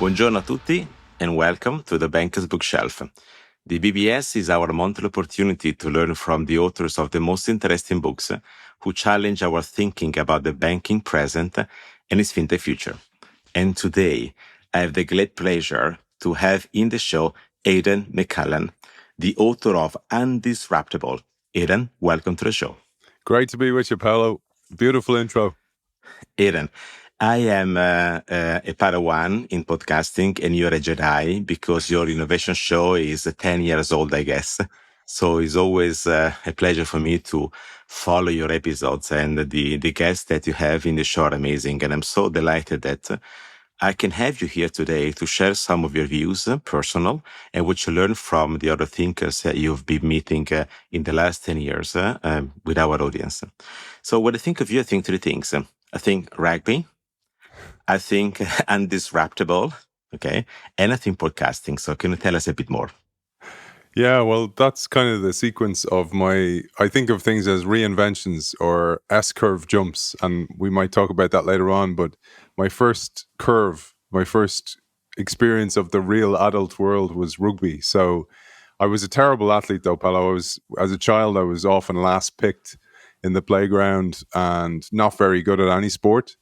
Buongiorno a tutti and welcome to the Banker's Bookshelf. The BBS is our monthly opportunity to learn from the authors of the most interesting books who challenge our thinking about the banking present and its fintech future. And today, I have the great pleasure to have in the show Aiden McCullen, the author of Undisruptable. Aiden, welcome to the show. Great to be with you, Paolo. Beautiful intro. Aiden, I am a Padawan in podcasting and you're a Jedi because your innovation show is 10 years old, I guess. So it's always a pleasure for me to follow your episodes, and the guests that you have in the show are amazing. And I'm so delighted that I can have you here today to share some of your views, personal, and what you learned from the other thinkers that you've been meeting in the last 10 years with our audience. So when I think of you, I think three things. I think rugby, I think Undisruptable, okay, and I think podcasting. So can you tell us a bit more? Yeah, well, that's kind of the sequence of I think of things as reinventions or S-curve jumps, and we might talk about that later on, but my first experience of the real adult world was rugby. So I was a terrible athlete though, Paolo. As a child, I was often last picked in the playground and not very good at any sport.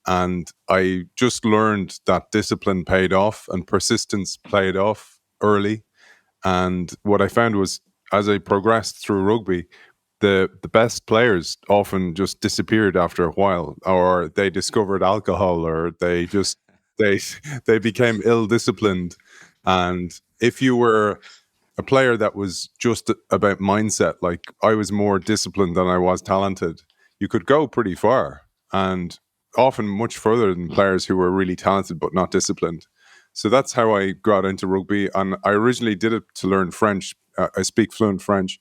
And I just learned that discipline paid off and persistence paid off early. And what I found was, as I progressed through rugby, the best players often just disappeared after a while, or they discovered alcohol, or they they became ill-disciplined. And if you were a player that was just about mindset, like I was more disciplined than I was talented, you could go pretty far, and often much further than players who were really talented but not disciplined. So that's how I got into rugby. And I originally did it to learn French. I speak fluent French,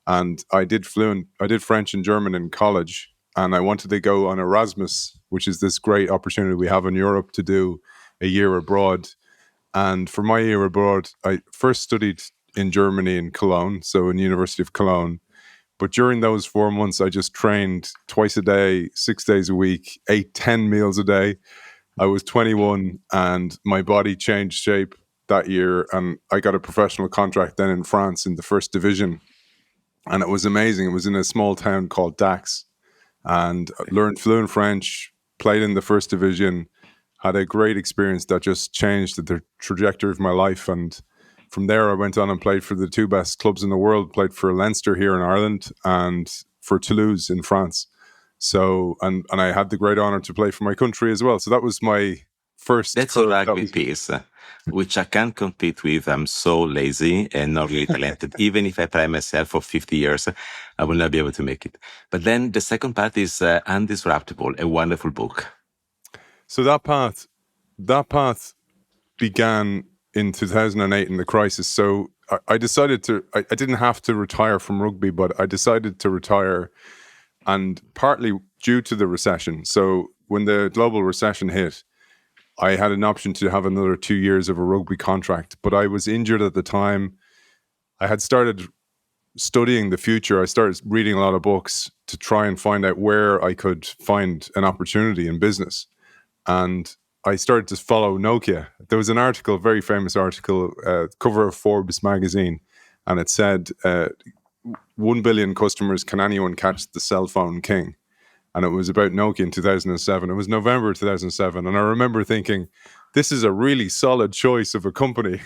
and I did French and German in college. And I wanted to go on Erasmus, which is this great opportunity we have in Europe to do a year abroad. And for my year abroad, I first studied in Germany in Cologne, so in the University of Cologne. But during those 4 months, I just trained twice a day, 6 days a week, ate 10 meals a day. I was 21 and my body changed shape that year, and I got a professional contract then in France in the first division. And it was amazing. It was in a small town called Dax, and learned fluent French, played in the first division, had a great experience that just changed the trajectory of my life. And from there, I went on and played for the two best clubs in the world, played for Leinster here in Ireland and for Toulouse in France. So, and I had the great honor to play for my country as well. So that was my first. That's a rugby piece, which I can't compete with. I'm so lazy and not really talented. Even if I play myself for 50 years, I will not be able to make it. But then the second part is Undisruptable, a wonderful book. So that path began in 2008 in the crisis. So I decided I didn't have to retire from rugby, but I decided to retire, and partly due to the recession. So when the global recession hit, I had an option to have another 2 years of a rugby contract, but I was injured at the time. I had started studying the future. I started reading a lot of books to try and find out where I could find an opportunity in business. And I started to follow Nokia. There was an article, a very famous article, cover of Forbes magazine, and it said, 1 billion customers, can anyone catch the cell phone king? And it was about Nokia in 2007. It was November 2007. And I remember thinking, this is a really solid choice of a company.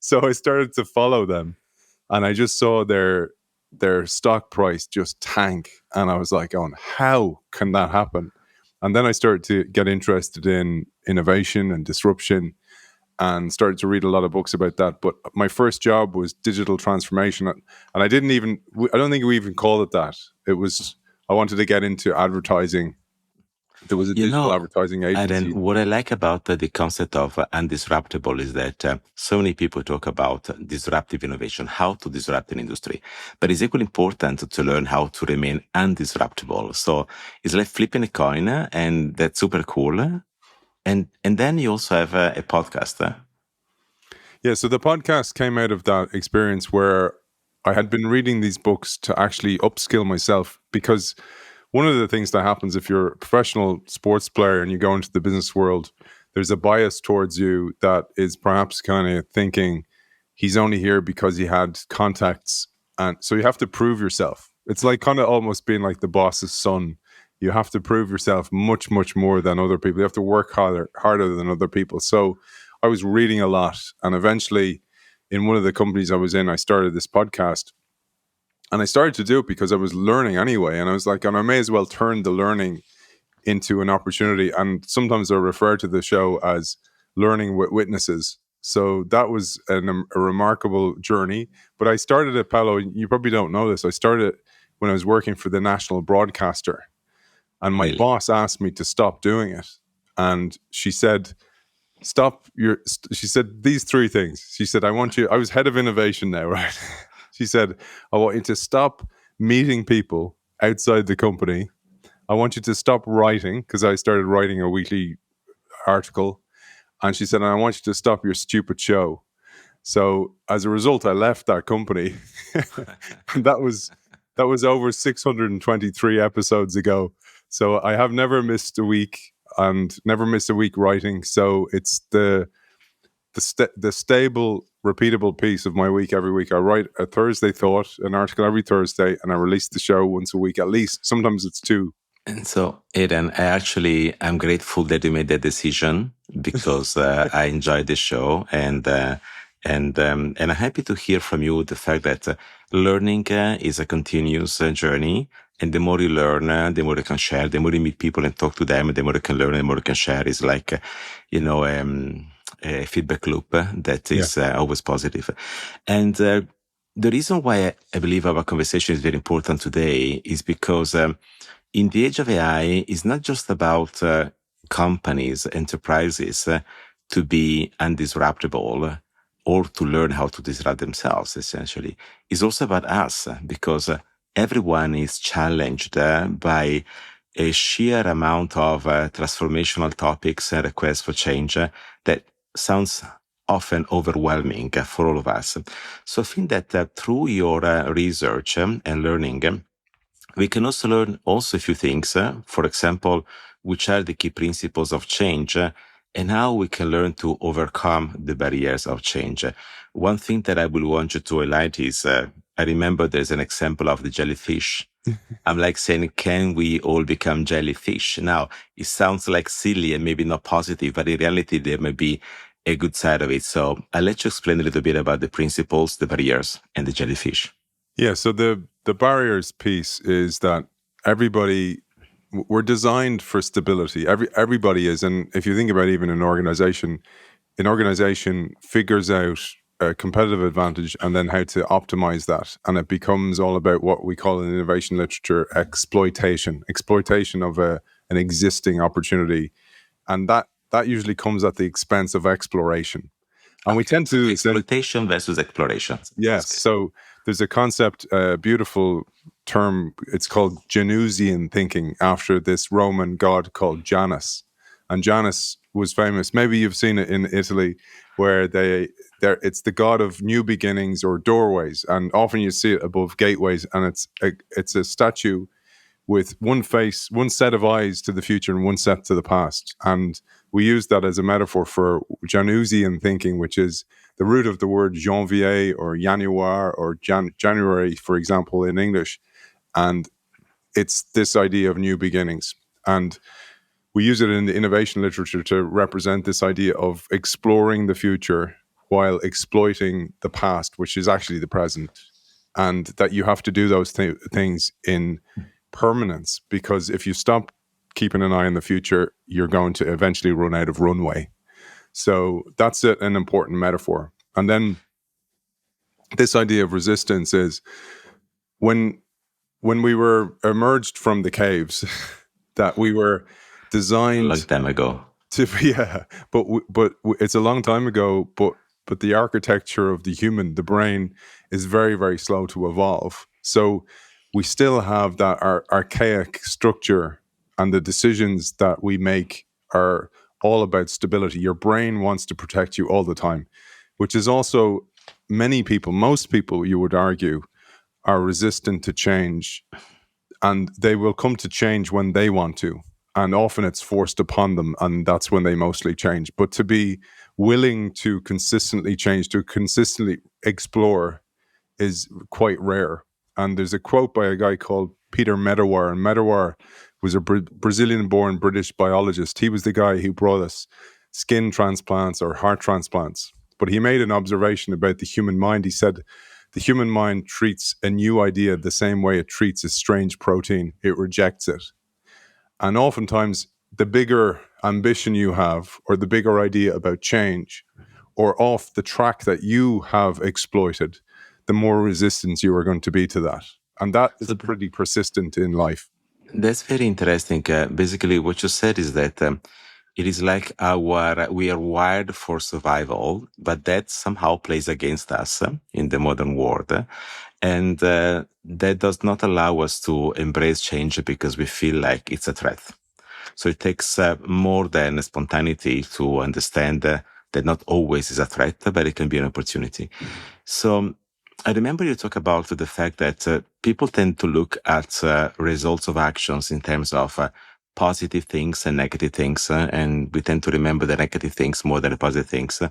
So I started to follow them, and I just saw their stock price just tank. And I was like, oh, how can that happen? And then I started to get interested in innovation and disruption and started to read a lot of books about that. But my first job was digital transformation. And I don't think we even called it that. It was, I wanted to get into advertising. There was a digital advertising agency. And what I like about the concept of Undisruptable is that so many people talk about disruptive innovation, how to disrupt an industry. But it's equally important to learn how to remain undisruptable. So it's like flipping a coin, and that's super cool. And then you also have a podcast. Yeah, so the podcast came out of that experience where I had been reading these books to actually upskill myself, because one of the things that happens if you're a professional sports player and you go into the business world, there's a bias towards you that is perhaps kind of thinking he's only here because he had contacts, and so you have to prove yourself. It's like kind of almost being like the boss's son. You have to prove yourself much, much more than other people. You have to work harder than other people. So I was reading a lot, and eventually, in one of the companies I was in, I started this podcast, and I started to do it because I was learning anyway, and I was like, and I may as well turn the learning into an opportunity. And sometimes I refer to the show as learning with witnesses. So that was a remarkable journey. But I started it, Paolo, you probably don't know this. I started it when I was working for the national broadcaster, and my Really? boss asked me to stop doing it. And she said, she said these three things. She said, I was head of innovation now, right? She said, I want you to stop meeting people outside the company. I want you to stop writing, because I started writing a weekly article. And she said, and I want you to stop your stupid show. So as a result, I left that company. And that was over 623 episodes ago. So I have never missed a week, and never missed a week writing. So it's the stable, repeatable piece of my week every week. I write a Thursday thought, an article every Thursday, and I release the show once a week at least. Sometimes it's two. And so, Aiden, I'm grateful that you made that decision, because I enjoyed the show, and I'm happy to hear from you the fact that learning is a continuous journey, and the more you learn, the more you can share. The more you meet people and talk to them, the more you can learn, the more you can share. It's like, a feedback loop that is always positive. And the reason why I believe our conversation is very important today is because in the age of AI, it's not just about companies, enterprises to be undisruptable or to learn how to disrupt themselves, essentially. It's also about us, because everyone is challenged by a sheer amount of transformational topics and requests for change that sounds often overwhelming for all of us. So I think that through your research and learning, we can also learn also a few things. For example, which are the key principles of change, and how we can learn to overcome the barriers of change. One thing that I will want you to highlight is, I remember there's an example of the jellyfish. I'm like saying, can we all become jellyfish? Now, it sounds like silly and maybe not positive, but in reality, there may be a good side of it. So I'll let you explain a little bit about the principles, the barriers, and the jellyfish. Yeah, so the barriers piece is that we're designed for stability. Everybody is, and if you think about even an organization figures out a competitive advantage and then how to optimize that, and it becomes all about what we call in innovation literature exploitation of an existing opportunity, and that usually comes at the expense of exploration. And we tend to exploitation versus exploration. Yes. So there's a concept, a beautiful term. It's called Janusian thinking, after this Roman god called Janus. And Janus was famous. Maybe you've seen it in Italy, where it's the god of new beginnings or doorways, and often you see it above gateways. And it's a statue with one face, one set of eyes to the future and one set to the past. And we use that as a metaphor for Janusian thinking, which is the root of the word janvier or januar or January, for example, in English. And it's this idea of new beginnings. And we use it in the innovation literature to represent this idea of exploring the future while exploiting the past, which is actually the present. And that you have to do those things in permanence, because if you stop keeping an eye on the future, you're going to eventually run out of runway. So that's an important metaphor. And then this idea of resistance is when we were emerged from the caves, that we were designed a long time ago to, but it's a long time ago, but the architecture of the human, the brain, is very, very slow to evolve. So we still have that archaic structure, and the decisions that we make are all about stability. Your brain wants to protect you all the time, which is also most people, you would argue, are resistant to change, and they will come to change when they want to. and often it's forced upon them, and that's when they mostly change. But to be willing to consistently change, to consistently explore, is quite rare. And there's a quote by a guy called Peter Medawar, and Medawar was a Brazilian-born British biologist. He was the guy who brought us skin transplants or heart transplants. But he made an observation about the human mind. He said, the human mind treats a new idea the same way it treats a strange protein. It rejects it. And oftentimes, the bigger ambition you have, or the bigger idea about change, or off the track that you have exploited, the more resistance you are going to be to that. And that is pretty persistent in life. That's very interesting. Basically, what you said is that it is like we are wired for survival, but that somehow plays against us in the modern world. And that does not allow us to embrace change because we feel like it's a threat. So it takes more than spontaneity to understand that not always is a threat, but it can be an opportunity. So I remember you talk about the fact that people tend to look at results of actions in terms of positive things and negative things, and we tend to remember the negative things more than the positive things,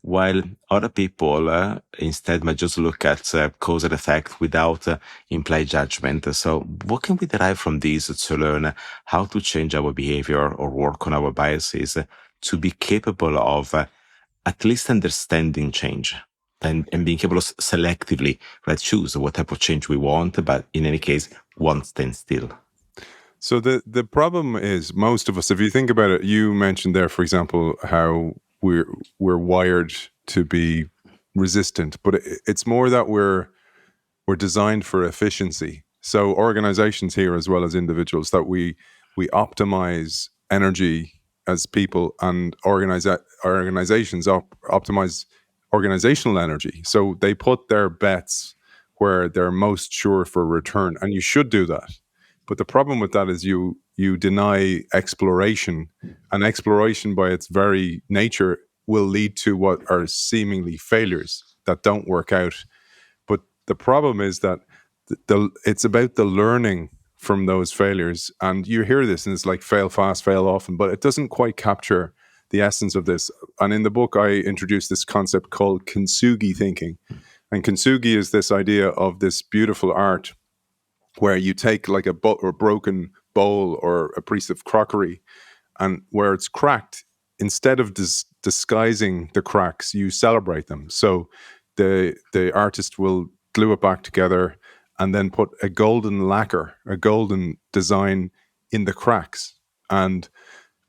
while other people instead might just look at cause and effect without implied judgment. So what can we derive from this to learn how to change our behavior or work on our biases to be capable of at least understanding change? And being able to selectively choose what type of change we want, but in any case, won't stand still. So the problem is, most of us, if you think about it, you mentioned there, for example, how we're wired to be resistant, but it's more that we're designed for efficiency. So organizations here, as well as individuals, that we optimize energy as people, and organizations optimize organizational energy. So they put their bets where they're most sure for return, and you should do that. But the problem with that is you deny exploration, and exploration by its very nature will lead to what are seemingly failures that don't work out. But the problem is that it's about the learning from those failures. And you hear this, and it's like fail fast, fail often, but it doesn't quite capture the essence of this. And in the book, I introduced this concept called kintsugi thinking. And kintsugi is this idea of this beautiful art where you take like a broken bowl or a piece of crockery, and where it's cracked, instead of disguising the cracks, you celebrate them. So the artist will glue it back together and then put a golden lacquer, a golden design in the cracks. And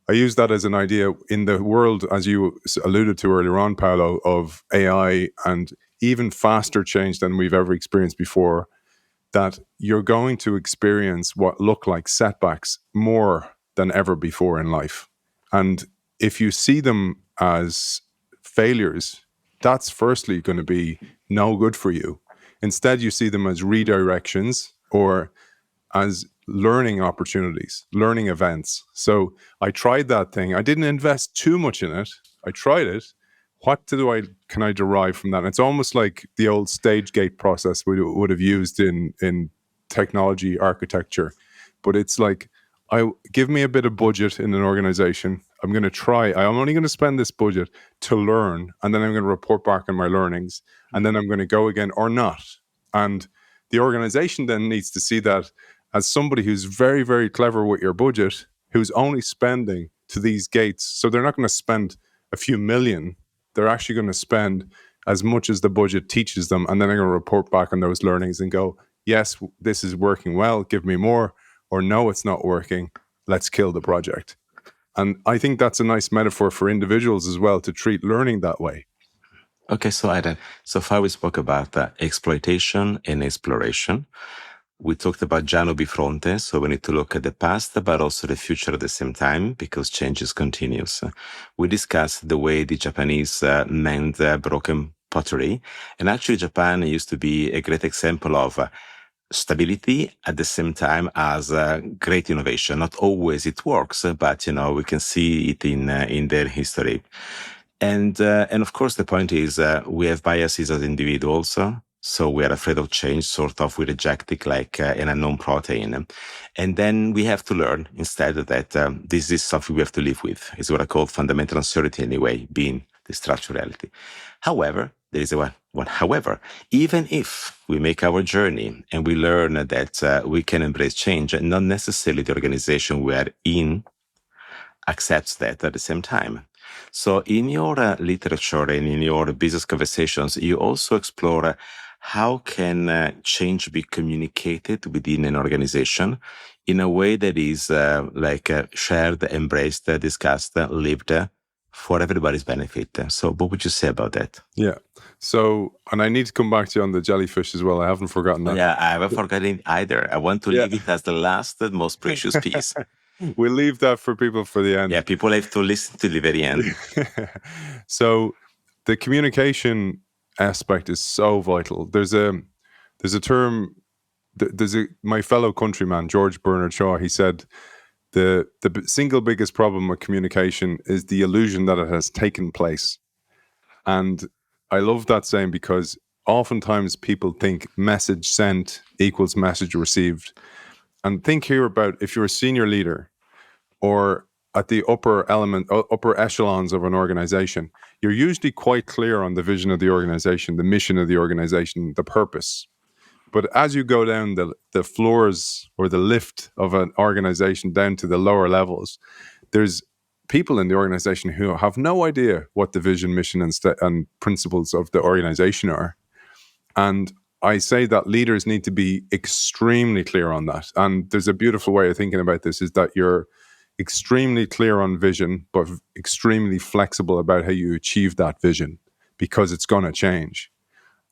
I use that as an idea in the world, as you alluded to earlier on, Paolo, of AI and even faster change than we've ever experienced before, that you're going to experience what look like setbacks more than ever before in life. And if you see them as failures, that's firstly going to be no good for you. Instead, you see them as redirections or as learning opportunities, learning events. So I tried that thing. I didn't invest too much in it. I tried it. What can I derive from that? And it's almost like the old stage gate process we would have used in technology architecture. But it's like, give me a bit of budget in an organization. I'm going to try. I'm only going to spend this budget to learn, and then I'm going to report back on my learnings, and then I'm going to go again or not. And the organization then needs to see that as somebody who's very, very clever with your budget, who's only spending to these gates. So they're not going to spend a few million. They're actually going to spend as much as the budget teaches them, and then they're going to report back on those learnings and go, yes, this is working well, give me more, or no, it's not working, let's kill the project. And I think that's a nice metaphor for individuals as well, to treat learning that way. Okay, so Aiden, so far we spoke about exploitation and exploration. We talked about Giano Bifronte, so we need to look at the past, but also the future at the same time, because change is continuous. We discussed the way the Japanese mend broken pottery, and actually Japan used to be a great example of stability at the same time as great innovation. Not always it works, but we can see it in their history. And of course, the point is we have biases as individuals. So we are afraid of change, sort of. We reject it like an unknown protein. And then we have to learn instead that this is something we have to live with. It's what I call fundamental uncertainty anyway, being the structural reality. However, there is a one. However, even if we make our journey and we learn that we can embrace change, not necessarily the organization we are in accepts that at the same time. So in your literature and in your business conversations, you also explore how can change be communicated within an organization in a way that is shared, embraced, discussed, lived for everybody's benefit. So what would you say about that? Yeah. So, and I need to come back to you on the jellyfish as well. I haven't forgotten that. Yeah, I haven't forgotten either. I want to leave it as the last, most precious piece. We'll leave that for people for the end. Yeah, people have to listen to the very end. So the communication aspect is so vital. There's a term, my fellow countryman, George Bernard Shaw, he said, the single biggest problem with communication is the illusion that it has taken place. And I love that saying because oftentimes people think message sent equals message received. And think here about if you're a senior leader or at the upper echelons of an organization, you're usually quite clear on the vision of the organization, the mission of the organization, the purpose. But as you go down the floors or the lift of an organization down to the lower levels, there's people in the organization who have no idea what the vision, mission, and principles of the organization are. And I say that leaders need to be extremely clear on that. And there's a beautiful way of thinking about this is that you're extremely clear on vision, but extremely flexible about how you achieve that vision because it's going to change.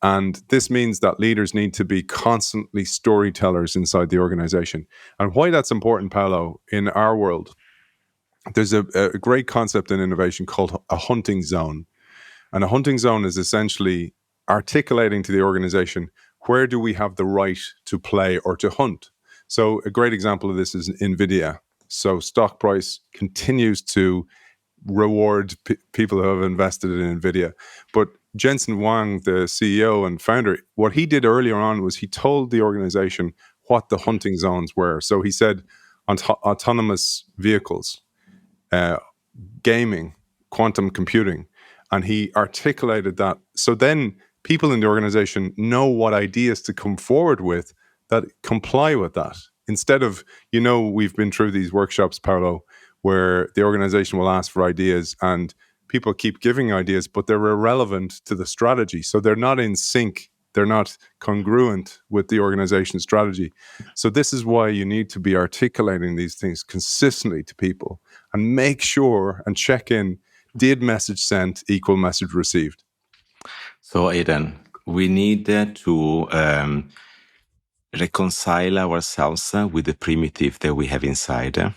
And this means that leaders need to be constantly storytellers inside the organization. And why that's important, Paolo, in our world, there's a great concept in innovation called a hunting zone. And a hunting zone is essentially articulating to the organization, where do we have the right to play or to hunt? So a great example of this is NVIDIA. So stock price continues to reward people who have invested in NVIDIA. But Jensen Huang, the CEO and founder, what he did earlier on was he told the organization what the hunting zones were. So he said autonomous vehicles, gaming, quantum computing, and he articulated that. So then people in the organization know what ideas to come forward with that comply with that. Instead of, we've been through these workshops, Paolo, where the organization will ask for ideas and people keep giving ideas, but they're irrelevant to the strategy. So they're not in sync. They're not congruent with the organization's strategy. So this is why you need to be articulating these things consistently to people and make sure and check in, did message sent equal message received? So Aiden, we need to reconcile ourselves with the primitive that we have inside.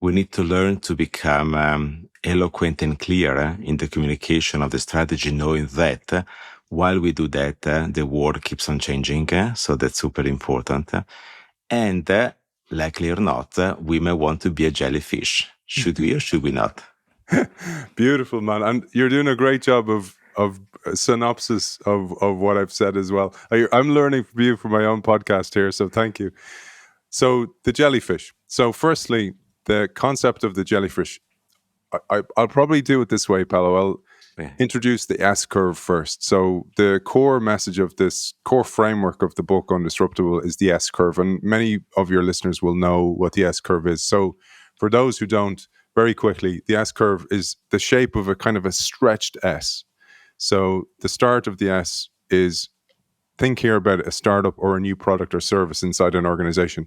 We need to learn to become eloquent and clear in the communication of the strategy, knowing that while we do that, the world keeps on changing. So that's super important. And likely or not, we may want to be a jellyfish. Should we or should we not? Beautiful, man. And you're doing a great job of synopsis of what I've said as well. I'm learning from you for my own podcast here, so thank you. So the jellyfish. So firstly, the concept of the jellyfish, I'll probably do it this way, Paolo. I'll introduce the S-curve first. So the core message of this core framework of the book Undisruptable is the S-curve. And many of your listeners will know what the S-curve is. So for those who don't, very quickly, the S-curve is the shape of a kind of a stretched S. So the start of the S is, think here about a startup or a new product or service inside an organization.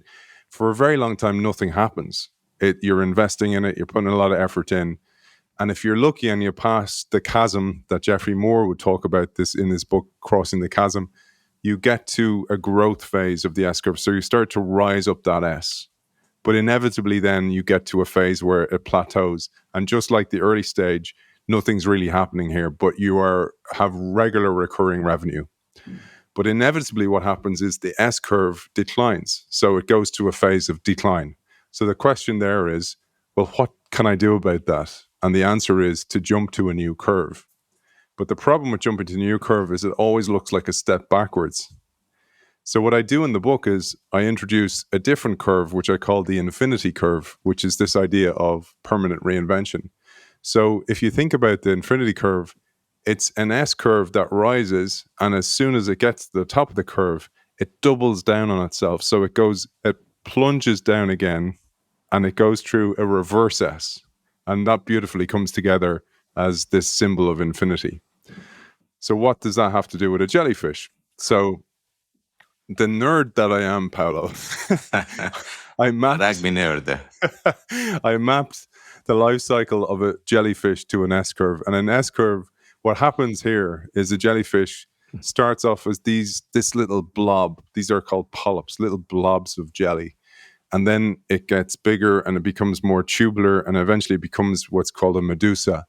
For a very long time, nothing happens. You're investing in it, you're putting a lot of effort in. And if you're lucky and you pass the chasm that Jeffrey Moore would talk about this in his book, Crossing the Chasm, you get to a growth phase of the S-curve. So you start to rise up that S. But inevitably then you get to a phase where it plateaus. And just like the early stage, nothing's really happening here, but you have regular recurring revenue. But inevitably what happens is the S-curve declines. So it goes to a phase of decline. So the question there is, well, what can I do about that? And the answer is to jump to a new curve. But the problem with jumping to a new curve is it always looks like a step backwards. So what I do in the book is I introduce a different curve, which I call the infinity curve, which is this idea of permanent reinvention. So if you think about the infinity curve, it's an S curve that rises, and as soon as it gets to the top of the curve, it doubles down on itself. So it plunges down again, and it goes through a reverse S. And that beautifully comes together as this symbol of infinity. So what does that have to do with a jellyfish? So the nerd that I am, Paolo, I Rugby nerd. mapped the life cycle of a jellyfish to an S curve. And an S curve, what happens here is a jellyfish starts off as this little blob. These are called polyps, little blobs of jelly. And then it gets bigger and it becomes more tubular and eventually becomes what's called a medusa.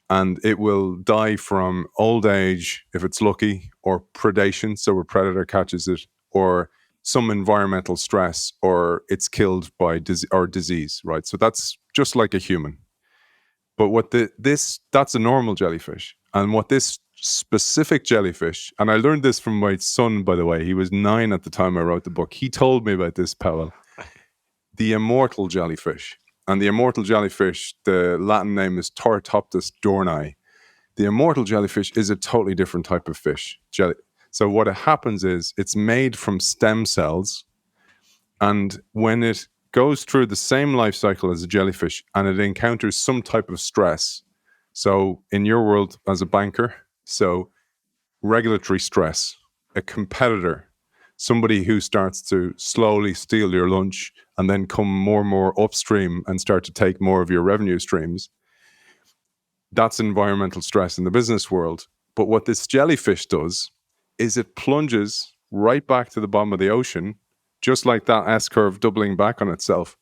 And it will die from old age, if it's lucky, or predation, so a predator catches it, or some environmental stress, or it's killed by disease, right? So that's just like a human. But that's a normal jellyfish. And what this specific jellyfish, and I learned this from my son, by the way, he was 9 at the time I wrote the book. He told me about this, Paolo. The immortal jellyfish. And the immortal jellyfish, the Latin name is Tortoptus dorni. The immortal jellyfish is a totally different type of fish. So what happens is it's made from stem cells. And when it goes through the same life cycle as a jellyfish and it encounters some type of stress, so in your world as a banker, so regulatory stress, a competitor, somebody who starts to slowly steal your lunch and then come more and more upstream and start to take more of your revenue streams. That's environmental stress in the business world. But what this jellyfish does is it plunges right back to the bottom of the ocean, just like that S-curve doubling back on itself,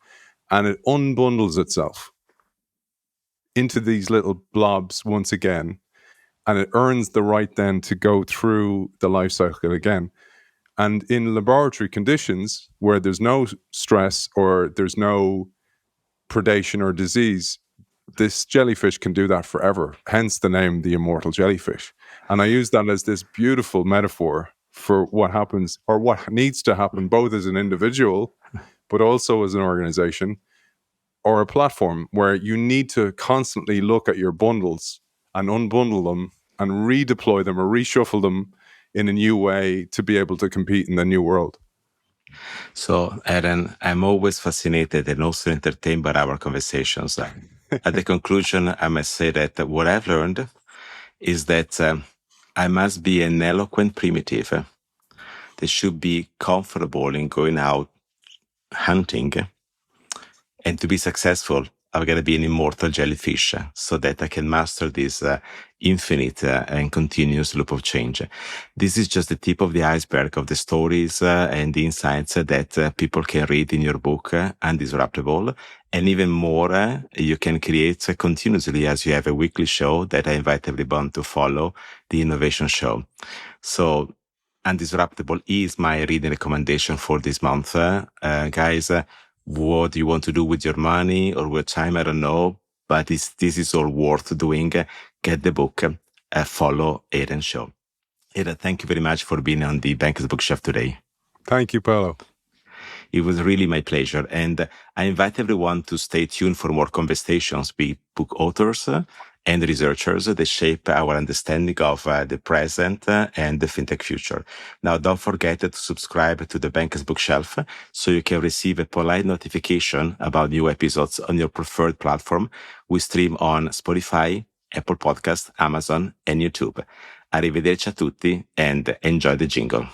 and it unbundles itself into these little blobs once again, and it earns the right then to go through the life cycle again. And in laboratory conditions where there's no stress or there's no predation or disease, this jellyfish can do that forever, hence the name the immortal jellyfish. And I use that as this beautiful metaphor for what happens or what needs to happen both as an individual, but also as an organization or a platform where you need to constantly look at your bundles and unbundle them and redeploy them or reshuffle them in a new way to be able to compete in the new world. So, Aaron, I'm always fascinated and also entertained by our conversations. At the conclusion, I must say that what I've learned is that I must be an eloquent primitive that should be comfortable in going out hunting. And to be successful, I've got to be an immortal jellyfish so that I can master this infinite and continuous loop of change. This is just the tip of the iceberg of the stories and the insights that people can read in your book, Undisruptable. And even more, you can create continuously as you have a weekly show that I invite everyone to follow, the Innovation Show. So Undisruptable is my reading recommendation for this month. Guys, what you want to do with your money or with time, I don't know, but this is all worth doing. Get the book, follow Aiden Show. Aiden, thank you very much for being on the Bankers Bookshelf today. Thank you, Paolo. It was really my pleasure. And I invite everyone to stay tuned for more conversations with book authors and researchers that shape our understanding of the present and the fintech future. Now, don't forget to subscribe to the Bankers Bookshelf so you can receive a polite notification about new episodes on your preferred platform. We stream on Spotify, Apple Podcasts, Amazon, and YouTube. Arrivederci a tutti and enjoy the jingle.